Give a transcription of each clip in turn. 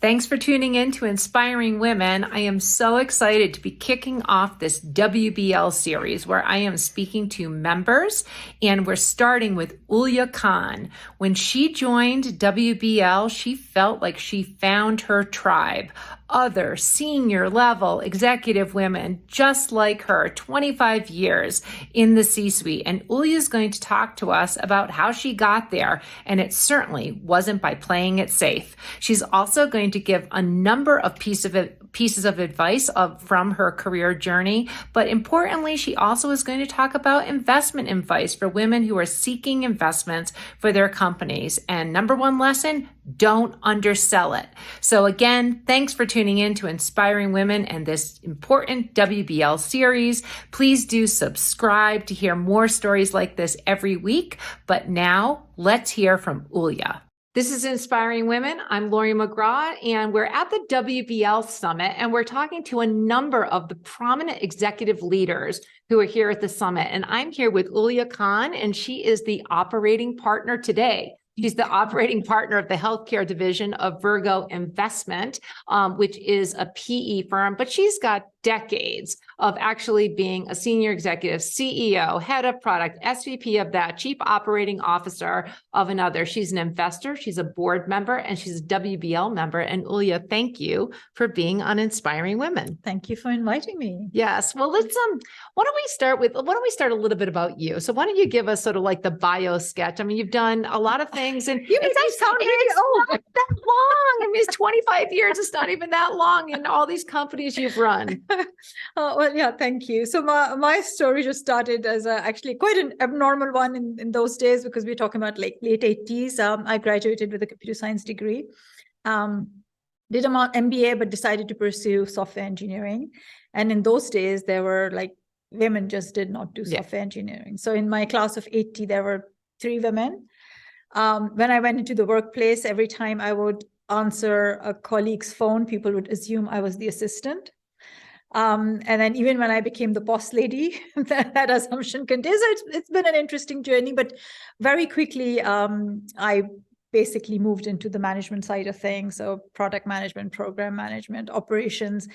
Thanks for tuning in to Inspiring Women. I am so excited to be kicking off this WBL series where I am speaking to members, and we're starting with Ulya Khan. When she joined WBL, she felt like she found her tribe. Other senior level executive women just like her, 25 years in the C-suite. And Ulya is going to talk to us about how she got there, and it certainly wasn't by playing it safe. She's also going to give a number of pieces of advice from her career journey, but importantly, she also is going to talk about investment advice for women who are seeking investments for their companies. And number one lesson, don't undersell it. So again, thanks for tuning in to Inspiring Women and this important WBL series. Please do subscribe to hear more stories like this every week. But now let's hear from Ulya. This is Inspiring Women. I'm Laurie McGraw, and we're at the WBL Summit, and we're talking to a number of the prominent executive leaders who are here at the summit. And I'm here with Ulya Khan, and she is the operating partner today. She's the operating partner of the healthcare division of Virgo Investment, which is a PE firm, but she's got decades of actually being a senior executive, CEO, head of product, SVP of that, chief operating officer of another. She's an investor, she's a board member, and she's a WBL member. And Ulya, thank you for being on Inspiring Women. Thank you for inviting me. Yes. Well, let's why don't we start a little bit about you? So why don't you give us sort of like the bio sketch? I mean, you've done a lot of things, and it's not that long. I mean, it's 25 years. It's not even that long in all these companies you've run. Well, yeah, thank you. So my story just started as actually quite an abnormal one in those days, because we're talking about like late 80s. I graduated with a computer science degree, did an MBA, but decided to pursue software engineering. And in those days, there were like women just did not do software engineering. So in my class of 80, there were 3 women. When I went into the workplace, every time I would answer a colleague's phone, people would assume I was the assistant. And then even when I became the boss lady, that assumption continues. It's been an interesting journey, but very quickly, I basically moved into the management side of things. So product management, program management, operations,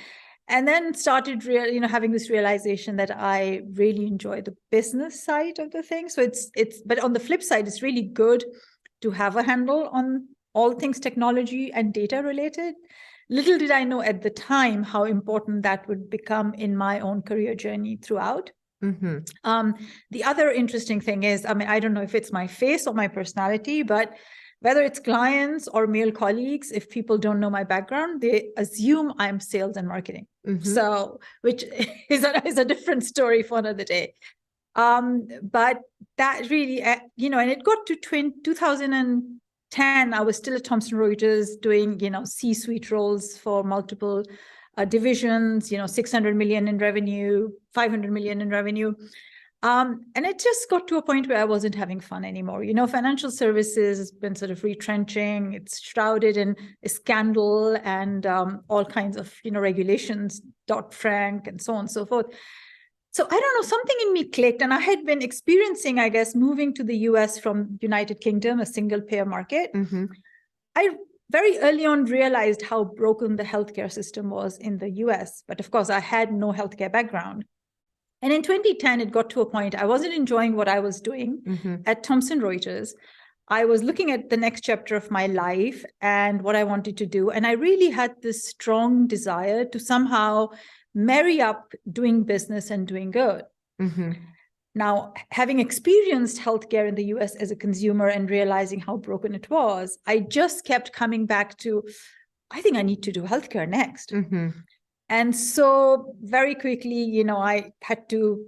and then started having this realization that I really enjoy the business side of the thing. So but on the flip side, it's really good to have a handle on all things technology and data related. Little did I know at the time how important that would become in my own career journey throughout. Mm-hmm. The other interesting thing is, I mean, I don't know if it's my face or my personality, but whether it's clients or male colleagues, if people don't know my background, they assume I'm sales and marketing. Mm-hmm. So, which is a different story for another day. But that really, and it got to 2010, I was still at Thomson Reuters doing, C-suite roles for multiple divisions, 600 million in revenue, 500 million in revenue. And it just got to a point where I wasn't having fun anymore. Financial services has been sort of retrenching. It's shrouded in a scandal and all kinds of, regulations, Dodd-Frank and so on and so forth. So I don't know, something in me clicked, and I had been experiencing, I guess, moving to the US from United Kingdom, a single payer market. Mm-hmm. I very early on realized how broken the healthcare system was in the US. But of course, I had no healthcare background. And in 2010, it got to a point I wasn't enjoying what I was doing at Thomson Reuters. I was looking at the next chapter of my life and what I wanted to do. And I really had this strong desire to somehow marry up doing business and doing good. Mm-hmm. Now, having experienced healthcare in the US as a consumer and realizing how broken it was, I just kept coming back to, I think I need to do healthcare next. Mm-hmm. And so very quickly, I had to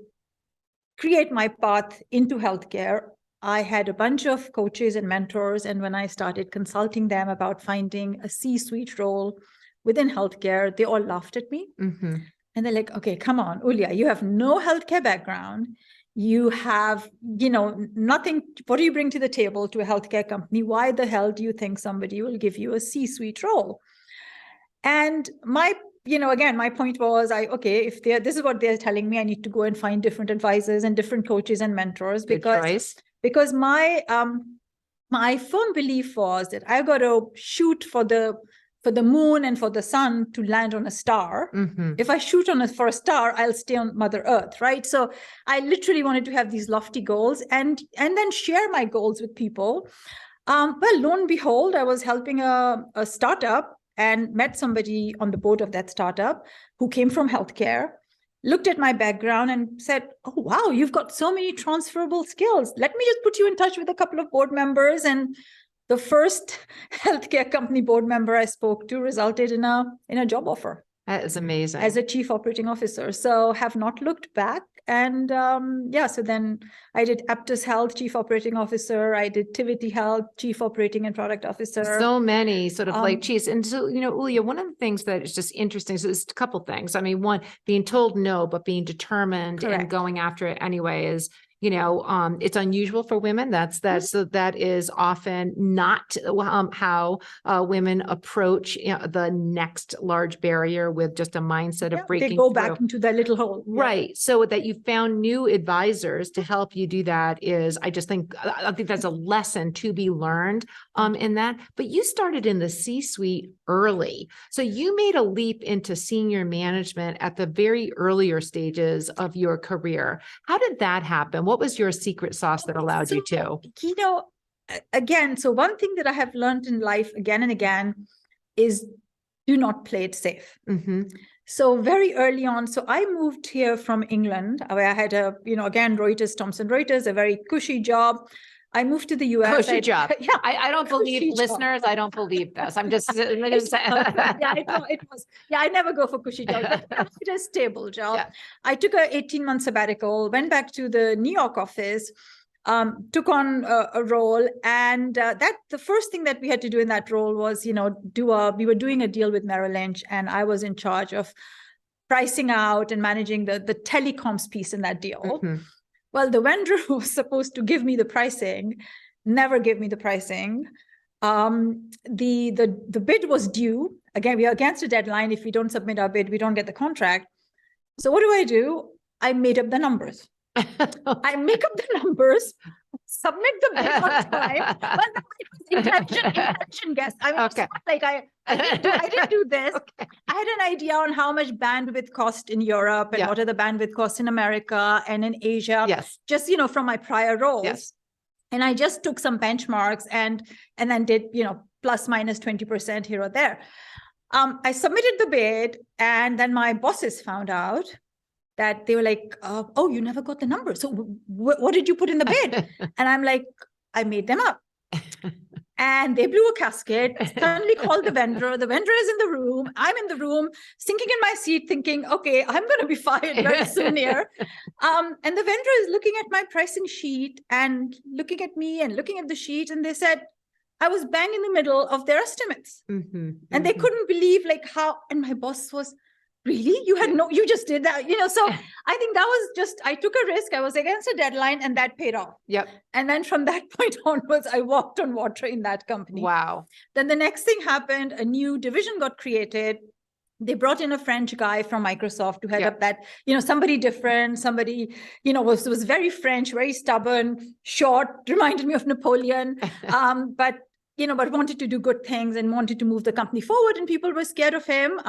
create my path into healthcare. I had a bunch of coaches and mentors. And when I started consulting them about finding a C-suite role within healthcare, they all laughed at me. Mm-hmm. And they're like, okay, come on, Ulya, you have no healthcare background. You have, nothing. What do you bring to the table to a healthcare company? Why the hell do you think somebody will give you a C-suite role? And my point was, if this is what they're telling me, I need to go and find different advisors and different coaches and mentors, because my firm belief was that I got to shoot for the for the moon and for the sun to land on a star. If I shoot for a star, I'll stay on Mother Earth, right? So I literally wanted to have these lofty goals and then share my goals with people. Well, lo and behold, I was helping a startup and met somebody on the board of that startup who came from healthcare, looked at my background and said, oh, wow, you've got so many transferable skills. Let me just put you in touch with a couple of board members. And the first healthcare company board member I spoke to resulted in a job offer. That is amazing. As a chief operating officer. So have not looked back. And so then I did Aptus Health, chief operating officer. I did Tivity Health, chief operating and product officer. So many sort of like chiefs. And so, Ulya, one of the things that is just interesting, so there's a couple things. I mean, one, being told no, but being determined Correct. and going after it anyway is, it's unusual for women. So that is often not how women approach the next large barrier with just a mindset of breaking They go through. back into their little hole. Right. So that you found new advisors to help you do that I think that's a lesson to be learned in that. But you started in the C-suite early. So you made a leap into senior management at the very earlier stages of your career. How did that happen? What was your secret sauce that allowed you to? Again, so one thing that I have learned in life again and again is do not play it safe. So very early on, so I moved here from England, where I had again, Thomson Reuters, a very cushy job. I moved to the US. Cushy job. Yeah. I don't believe listeners. I don't believe this. I'm just saying. It was. Yeah, I never go for cushy jobs, but it was a stable job. Yeah. I took a 18-month sabbatical, went back to the New York office, took on a role. And the first thing that we had to do in that role was, we were doing a deal with Merrill Lynch, and I was in charge of pricing out and managing the telecoms piece in that deal. Well, the vendor who was supposed to give me the pricing never gave me the pricing. The bid was due. Again, we are against a deadline. If we don't submit our bid, we don't get the contract. So what do? I made up the numbers. I make up the numbers, submit the bid on time. Well, that was intention guess. I mean, okay. Like I didn't do this. Okay. I had an idea on how much bandwidth cost in Europe and what are the bandwidth costs in America and in Asia. Yes. Just, from my prior roles. Yes. And I just took some benchmarks and then did, plus minus 20% here or there. I submitted the bid, and then my bosses found out that they were like, oh, you never got the number. So what did you put in the bid? And I'm like, I made them up. And they blew a casket, suddenly called the vendor. The vendor is in the room. I'm in the room, sinking in my seat, thinking, okay, I'm going to be fired very soon here. And the vendor is looking at my pricing sheet and looking at me and looking at the sheet. And they said, I was bang in the middle of their estimates. And they couldn't believe how, and my boss was, really? You just did that, so I think that was just, I took a risk. I was against a deadline, and that paid off. Yep. And then from that point onwards, I walked on water in that company. Wow. Then the next thing happened, a new division got created. They brought in a French guy from Microsoft to head up that, somebody different, somebody, was very French, very stubborn, short, reminded me of Napoleon, but wanted to do good things and wanted to move the company forward, and people were scared of him.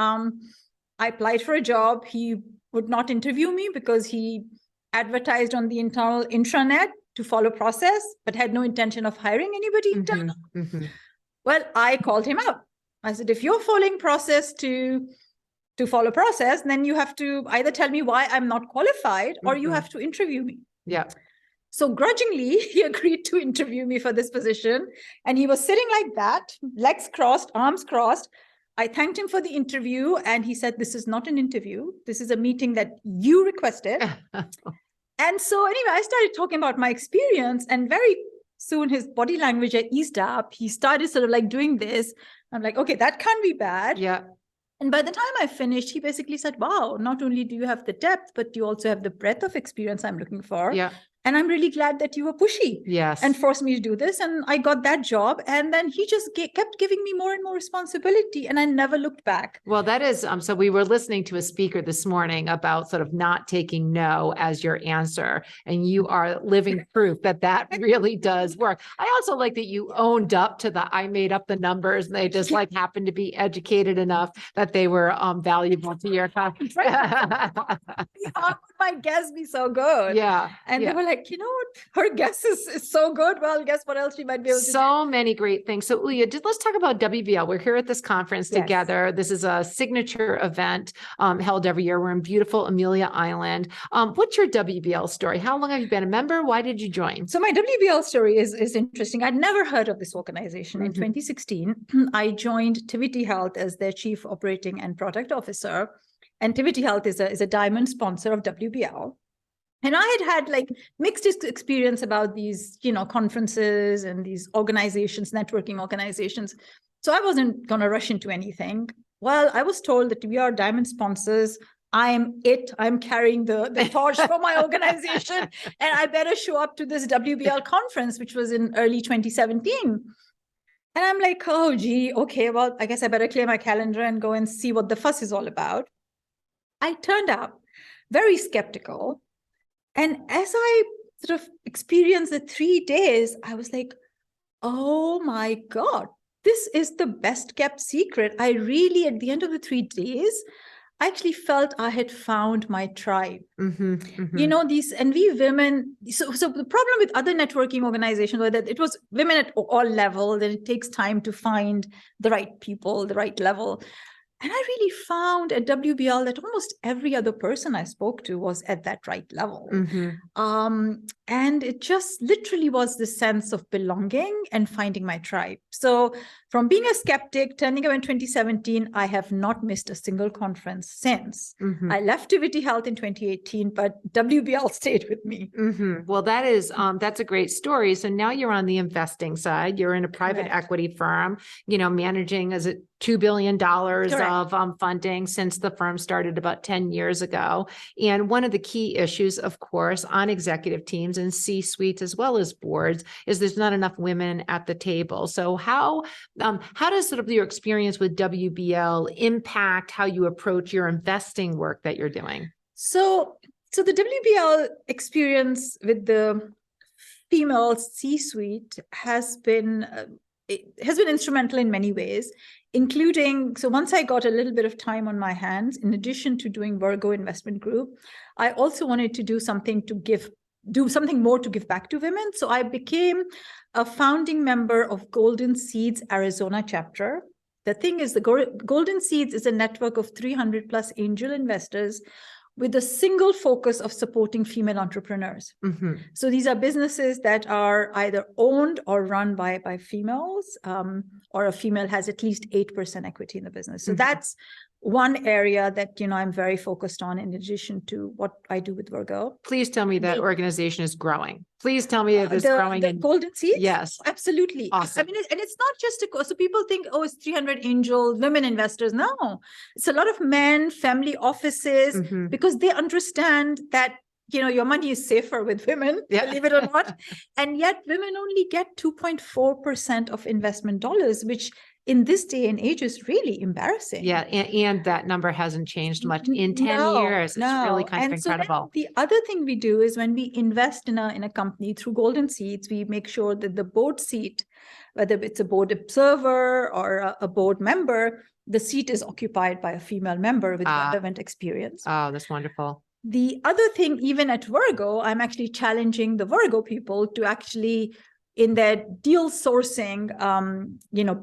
I applied for a job. He would not interview me because he advertised on the internal intranet to follow process, but had no intention of hiring anybody internal. Well, I called him out. I said, if you're following process to follow process, then you have to either tell me why I'm not qualified or you have to interview me. Yeah. So grudgingly, he agreed to interview me for this position. And he was sitting like that, legs crossed, arms crossed. I thanked him for the interview, and he said, this is not an interview. This is a meeting that you requested. And so anyway, I started talking about my experience, and very soon his body language eased up. He started sort of doing this. I'm like, okay, that can't be bad. Yeah. And by the time I finished, he basically said, wow, not only do you have the depth, but you also have the breadth of experience I'm looking for. Yeah. And I'm really glad that you were pushy Yes. and forced me to do this. And I got that job. And then he just kept giving me more and more responsibility. And I never looked back. Well, that is, so we were listening to a speaker this morning about sort of not taking no as your answer. And you are living proof that that really does work. I also like that you owned up to I made up the numbers and they just like happened to be educated enough that they were valuable to your company. How could my guess be so good? Yeah. And they were like, you know what? Her guess is so good. Well, guess what else she might be able to do? So many great things. So Ulya, let's talk about WBL. We're here at this conference together. This is a signature event held every year. We're in beautiful Amelia Island. What's your WBL story? How long have you been a member? Why did you join? So my WBL story is interesting. I'd never heard of this organization. In 2016, I joined Tivity Health as their chief operating and product officer. And Tivity Health is a diamond sponsor of WBL. And I had like mixed experience about these, conferences and these organizations, networking organizations. So I wasn't going to rush into anything. Well, I was told that we are diamond sponsors. I'm carrying the torch for my organization, and I better show up to this WBL conference, which was in early 2017. And I'm like, oh, gee, okay, well, I guess I better clear my calendar and go and see what the fuss is all about. I turned up very skeptical. And as I sort of experienced the 3 days, I was like, oh my God, this is the best kept secret. I really, at the end of the 3 days, I actually felt I had found my tribe. These, and we women, so the problem with other networking organizations was that it was women at all levels, and it takes time to find the right people, the right level. And I really found at WBL that almost every other person I spoke to was at that right level. And it just literally was the sense of belonging and finding my tribe. So from being a skeptic, turning up in 2017, I have not missed a single conference since. I left Tivity Health in 2018, but WBL stayed with me. Well, that's a great story. So now you're on the investing side. You're in a private equity firm, managing, is it $2 billion of funding since the firm started about 10 years ago. And one of the key issues, of course, on executive teams and C-suites as well as boards is there's not enough women at the table. So how does sort of your experience with WBL impact how you approach your investing work that you're doing? So the WBL experience with the female C-suite has been instrumental in many ways, including, so once I got a little bit of time on my hands, in addition to doing Virgo Investment Group, I also wanted to do something more to give back to women. So I became a founding member of Golden Seeds Arizona chapter. The thing is, the Golden Seeds is a network of 300 plus angel investors with a single focus of supporting female entrepreneurs. So these are businesses that are either owned or run by females, or a female has at least 8% equity in the business. So that's one area that, I'm very focused on in addition to what I do with Virgo. Please tell me that organization is growing. Please tell me it is growing. The Golden Seeds? Yes. Absolutely. Awesome. I mean, and it's not just, so people think, oh, it's 300 angel women investors. No, it's a lot of men, family offices, because they understand that, your money is safer with women, believe it or not. And yet women only get 2.4% of investment dollars, which in this day and age is really embarrassing. Yeah. And that number hasn't changed much in 10 years. It's really kind of incredible. So the other thing we do is when we invest in a company through Golden Seeds, we make sure that the board seat, whether it's a board observer or a board member, the seat is occupied by a female member with relevant experience. Oh, that's wonderful. The other thing, even at Virgo, I'm actually challenging the Virgo people to actually, in their deal sourcing,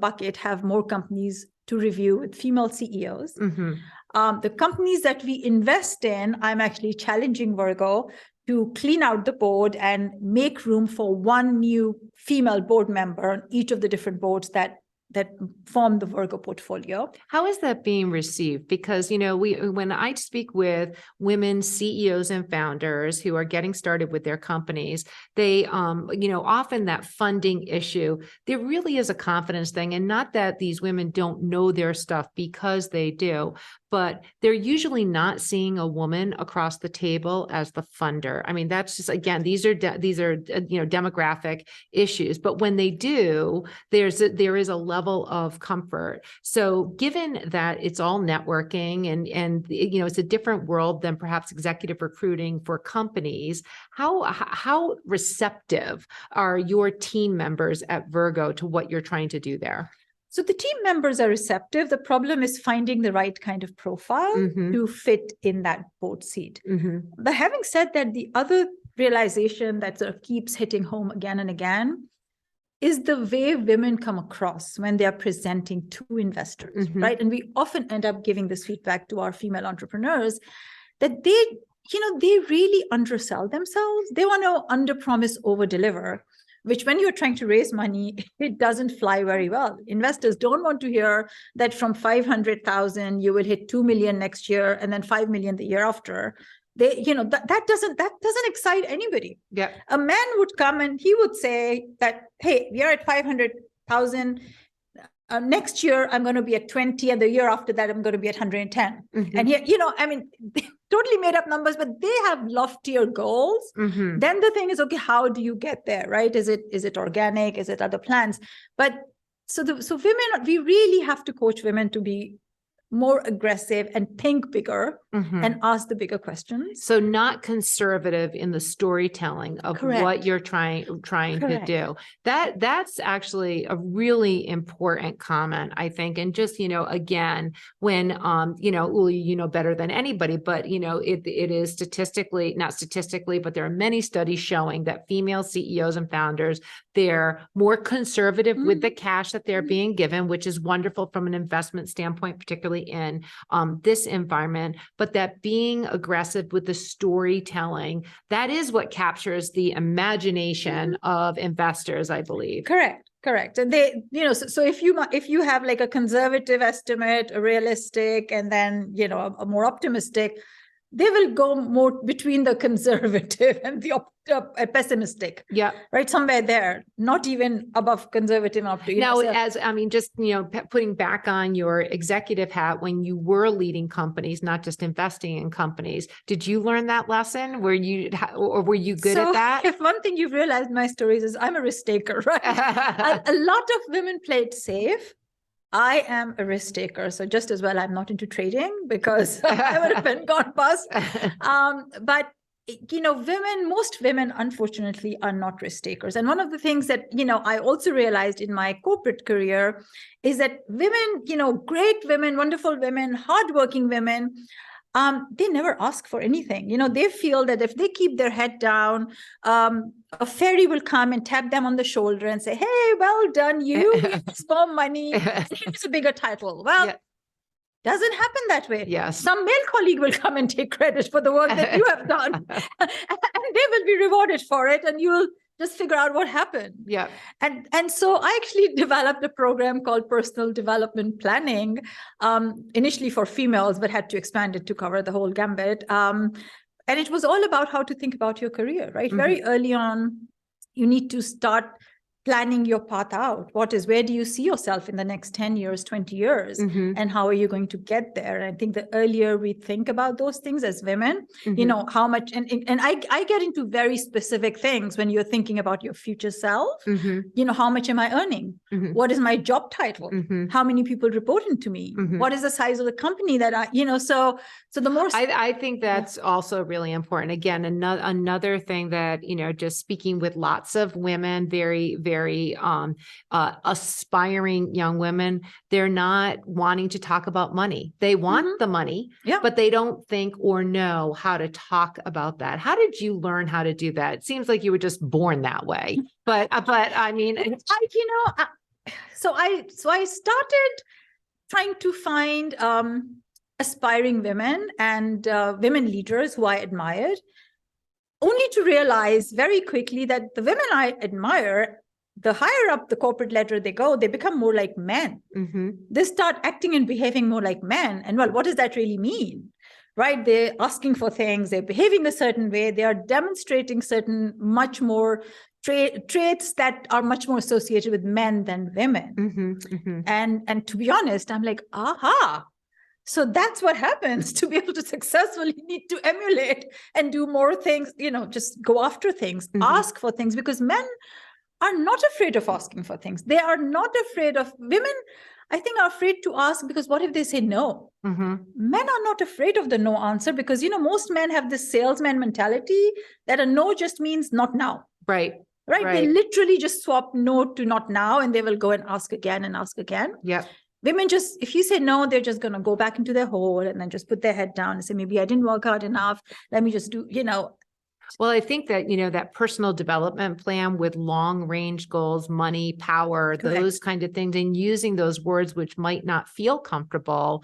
bucket, have more companies to review with female CEOs. The companies that we invest in, I'm actually challenging Virgo to clean out the board and make room for one new female board member on each of the different boards that that form the Virgo portfolio. How is that being received? Because, when I speak with women CEOs and founders who are getting started with their companies, they, often that funding issue, there really is a confidence thing. And not that these women don't know their stuff, because they do, but they're usually not seeing a woman across the table as the funder. I mean, that's just, again, these are demographic issues. But when they do, there is a level of comfort. So given that it's all networking and it's a different world than perhaps executive recruiting for companies, how receptive are your team members at Virgo to what you're trying to do there? So the team members are receptive. The problem is finding the right kind of profile to fit in that board seat. But having said that, the other realization that sort of keeps hitting home again and again is the way women come across when they are presenting to investors, right? And we often end up giving this feedback to our female entrepreneurs that they really undersell themselves. They want to underpromise, overdeliver, which when you're trying to raise money, it doesn't fly very well. Investors don't want to hear that from 500,000, you will hit 2 million next year and then 5 million the year after. That doesn't excite anybody. Yeah. A man would come and he would say that, hey, we are at 500,000. Next year, I'm going to be at 20. And the year after that, I'm going to be at 110. And here, totally made up numbers, but they have loftier goals. Then the thing is, okay, how do you get there, right? Is it organic? Is it other plans? But so women, we really have to coach women to be more aggressive and think bigger and ask the bigger questions. So not conservative in the storytelling of what you're trying to do. That's actually a really important comment, I think. And just, again, when, Ulya, better than anybody, but, it is not statistically, but there are many studies showing that female CEOs and founders, they're more conservative with the cash that they're being given, which is wonderful from an investment standpoint, particularly in this environment, but that being aggressive with the storytelling, that is what captures the imagination of investors, I believe. Correct. And they, so if you have like a conservative estimate, a realistic, and then, a more optimistic, they will go more between the conservative and the pessimistic. Yeah. Right. Somewhere there, not even above conservative and optimistic. Now, putting back on your executive hat, when you were leading companies, not just investing in companies, did you learn that lesson? Were you good at that? If one thing you've realized in my stories is I'm a risk taker, right? a lot of women played safe. I am a risk taker. So just as well, I'm not into trading because I would have been gone bust. But, most women, unfortunately, are not risk takers. And one of the things that, I also realized in my corporate career is that women, great women, wonderful women, hardworking women, they never ask for anything. They feel that if they keep their head down, a fairy will come and tap them on the shoulder and say, hey, well done, you have more money. It's a bigger title. Well, doesn't happen that way. Yes. Some male colleague will come and take credit for the work that you have done. And they will be rewarded for it. And you will just figure out what happened. Yeah. And so I actually developed a program called Personal Development Planning, initially for females, but had to expand it to cover the whole gambit. And it was all about how to think about your career, right? Very early on, you need to start planning your path out. Where do you see yourself in the next 10 years, 20 years? And how are you going to get there? And I think the earlier we think about those things as women, how much, and I get into very specific things when you're thinking about your future self, how much am I earning? What is my job title? How many people report into me? What is the size of the company that so the more... I think that's also really important. Again, another thing that, just speaking with lots of women, very, very aspiring young women, they're not wanting to talk about money. They want the money, but they don't think or know how to talk about that. How did you learn how to do that? It seems like you were just born that way, but I mean, so I started trying to find aspiring women and women leaders who I admired, only to realize very quickly that the women I admire, the higher up the corporate ladder they go, they become more like men. Mm-hmm. They start acting and behaving more like men. And well, what does that really mean? Right? They're asking for things, they're behaving a certain way, they are demonstrating certain much more traits that are much more associated with men than women. Mm-hmm. Mm-hmm. And to be honest, I'm like, aha. So that's what happens. To be able to successfully, you need to emulate and do more things, just go after things, ask for things, because men are not afraid of asking for things. They are not afraid of women. I think are afraid to ask because what if they say no? Mm-hmm. Men are not afraid of the no answer because, most men have this salesman mentality that a no just means not now. Right. They literally just swap no to not now, and they will go and ask again and ask again. Yeah. Women just, if you say no, they're just going to go back into their hole and then just put their head down and say, maybe I didn't work out enough. Let me just do, Well, I think that, that personal development plan with long range goals, money, power, those kind of things, and using those words, which might not feel comfortable,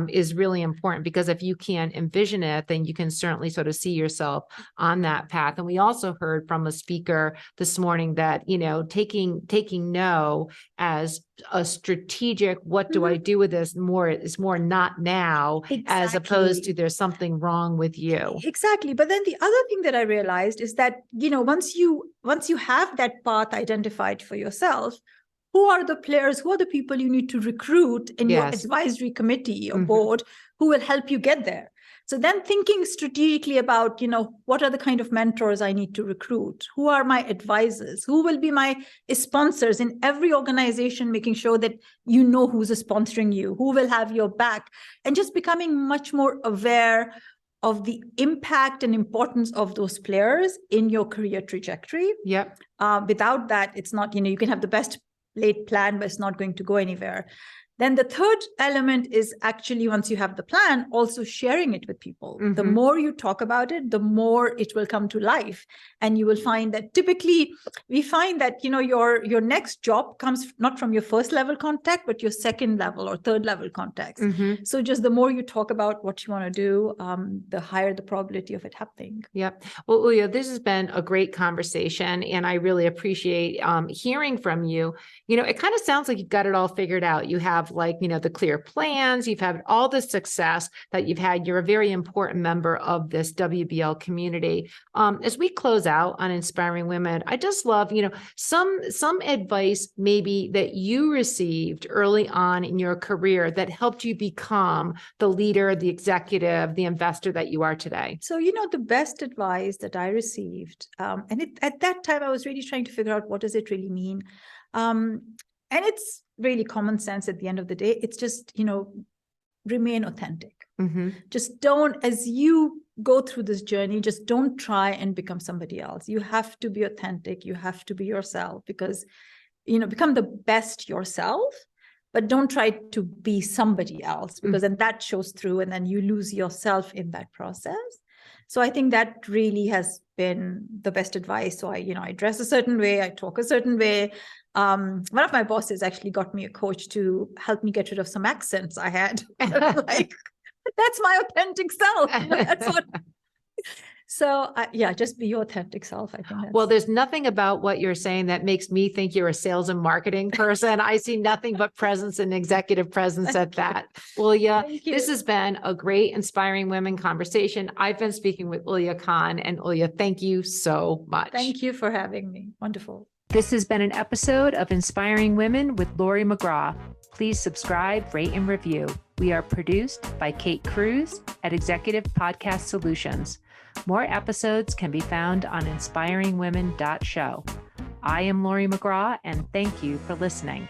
is really important, because if you can envision it, then you can certainly sort of see yourself on that path. And we also heard from a speaker this morning that, taking no as a strategic, what do I do with this is more not now, as opposed to there's something wrong with you. Exactly. But then the other thing that I realized is that, once you have that path identified for yourself, who are the players, who are the people you need to recruit in your advisory committee or board who will help you get there? So then thinking strategically about, what are the kind of mentors I need to recruit? Who are my advisors? Who will be my sponsors in every organization, making sure that who's sponsoring you, who will have your back, and just becoming much more aware of the impact and importance of those players in your career trajectory. Yep. Without that, it's not, you can have the best laid plan, but it's not going to go anywhere. Then the third element is actually, once you have the plan, also sharing it with people. The more you talk about it, the more it will come to life. And you will find that typically we find that, your next job comes not from your first level contact, but your second level or third level contacts. So just the more you talk about what you want to do, the higher the probability of it happening. Yep. Well, Uyla, this has been a great conversation, and I really appreciate hearing from you. It kind of sounds like you've got it all figured out. You have the clear plans, you've had all the success that you've had. You're a very important member of this WBL community. As we close out on Inspiring Women, I just love, some advice maybe that you received early on in your career that helped you become the leader, the executive, the investor that you are today. So, the best advice that I received, at that time, I was really trying to figure out what does it really mean. And it's really common sense at the end of the day. It's just, remain authentic. Just don't, as you go through this journey, just don't try and become somebody else. You have to be authentic. You have to be yourself, because, become the best yourself, but don't try to be somebody else, because then that shows through and then you lose yourself in that process. So I think that really has been the best advice. So I dress a certain way, I talk a certain way. One of my bosses actually got me a coach to help me get rid of some accents I had. That's my authentic self. That's what. So just be your authentic self. I think. Well, there's nothing about what you're saying that makes me think you're a sales and marketing person. I see nothing but presence and executive presence at that. Uyla, this has been a great Inspiring Women conversation. I've been speaking with Ulya Khan, and Uyla, thank you so much. Thank you for having me. Wonderful. This has been an episode of Inspiring Women with Laurie McGraw. Please subscribe, rate, and review. We are produced by Kate Cruz at Executive Podcast Solutions. More episodes can be found on inspiringwomen.show. I am Laurie McGraw, and thank you for listening.